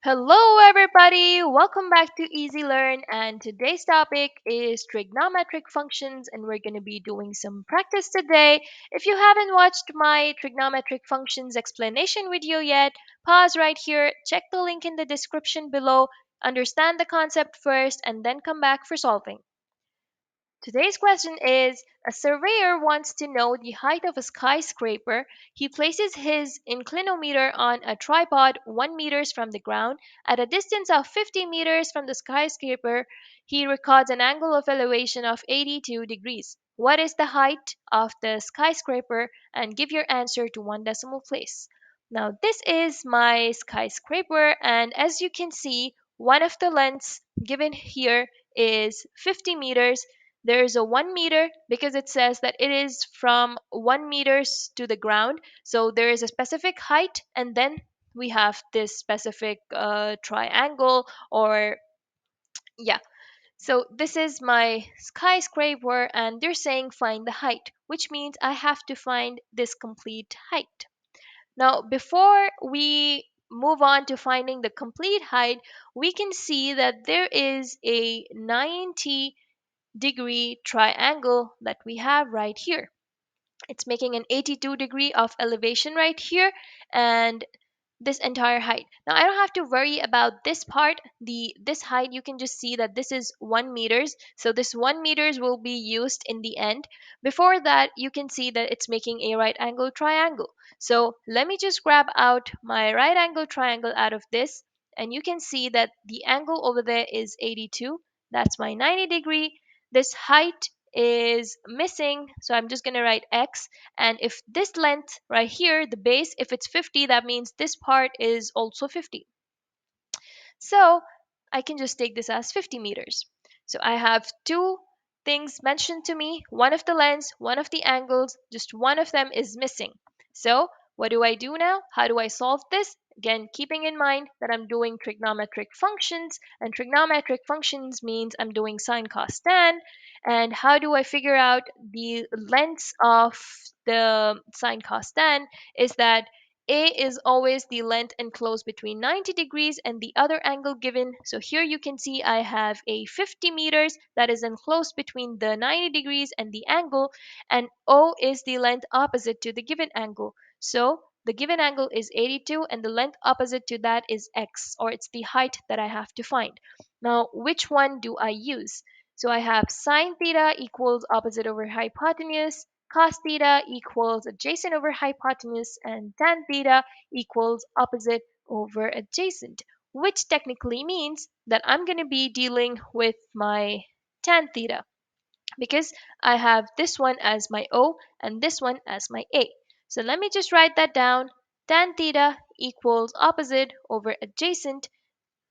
Hello, everybody! Welcome back to Easy Learn, and today's topic is trigonometric functions, and we're going to be doing some practice today. If you haven't watched my trigonometric functions explanation video yet, pause right here, check the link in the description below, understand the concept first, and then come back for solving. Today's question is a surveyor wants to know the height of a skyscraper. He places his inclinometer on a tripod 1 meters from the ground. At a distance of 50 meters from the skyscraper, he records an angle of elevation of 82 degrees. What is the height of the skyscraper? And give your answer to one decimal place. Now, this is my skyscraper, and as you can see, one of the lengths given here is 50 meters. There is a 1 meter because it says that it is from 1 meters to the ground. So there is a specific height, and then we have this specific triangle, or yeah. So this is my skyscraper, and they're saying find the height, which means I have to find this complete height. Now, before we move on to finding the complete height, we can see that there is a 90-degree triangle that we have right here. It's making an 82 degree of elevation right here, and this entire height. Now I don't have to worry about this part, this height. You can just see that this is 1 meters, so this 1 meters will be used in the end. Before that, you can see that it's making a right angle triangle. So let me just grab out my right angle triangle out of this, and you can see that the angle over there is 82. That's my 90 degree. This height is missing, so I'm just going to write x. And if this length right here, the base, if it's 50, that means this part is also 50. So I can just take this as 50 meters. So I have two things mentioned to me, one of the lengths, one of the angles, just one of them is missing. So what do I do now? How do I solve this? Again, keeping in mind that I'm doing trigonometric functions, and trigonometric functions means I'm doing sine, cos, tan. And how do I figure out the lengths of the sine, cos, tan? Is that a is always the length enclosed between 90 degrees and the other angle given. So here you can see I have a 50 meters that is enclosed between the 90 degrees and the angle, and O is the length opposite to the given angle. So the given angle is 82, and the length opposite to that is x, or it's the height that I have to find. Now, which one do I use? So I have sine theta equals opposite over hypotenuse, cos theta equals adjacent over hypotenuse, and tan theta equals opposite over adjacent, which technically means that I'm going to be dealing with my tan theta because I have this one as my O and this one as my A. So let me just write that down. Tan theta equals opposite over adjacent.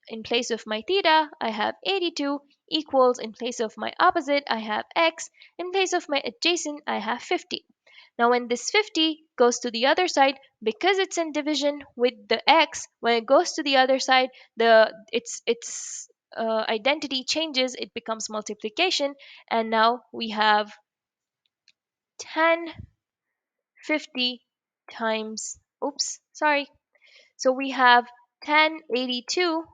In place of my theta, I have 82 equals, in place of my opposite, I have x. In place of my adjacent, I have 50. Now when this 50 goes to the other side, because it's in division with the x, when it goes to the other side, its identity changes, it becomes multiplication, and now we have 10 50 times, oops, sorry. So we have 1082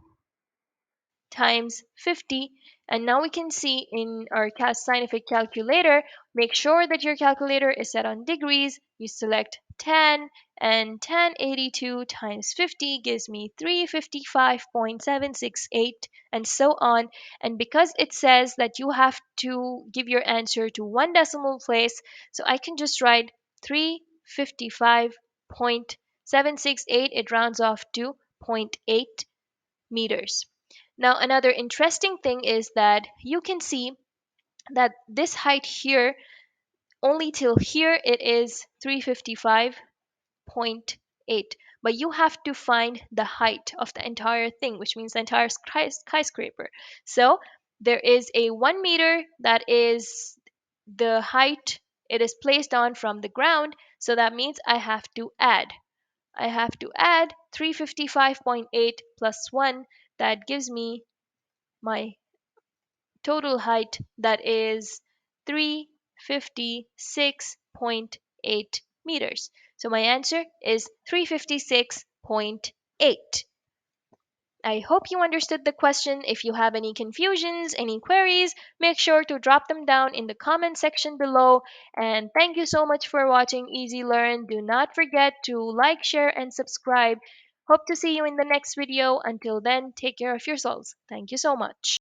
times 50, and now we can see in our scientific calculator, make sure that your calculator is set on degrees. You select 10, and 1082 times 50 gives me 355.768, and so on. And because it says that you have to give your answer to one decimal place, so I can just write 355.768. It rounds off to zero point 0.8 meters. Now, another interesting thing is that you can see that this height here, only till here, it is 355.8. But you have to find the height of the entire thing, which means the entire skyscraper. So there is a 1 meter that is the height it is placed on from the ground. So that means I have to add. 355.8 plus 1. That gives me my total height, that is 356.8 meters. So my answer is 356.8. I hope you understood the question. If you have any confusions, any queries, make sure to drop them down in the comment section below. And thank you so much for watching Easy Learn. Do not forget to like, share, and subscribe. Hope to see you in the next video. Until then, take care of yourselves. Thank you so much.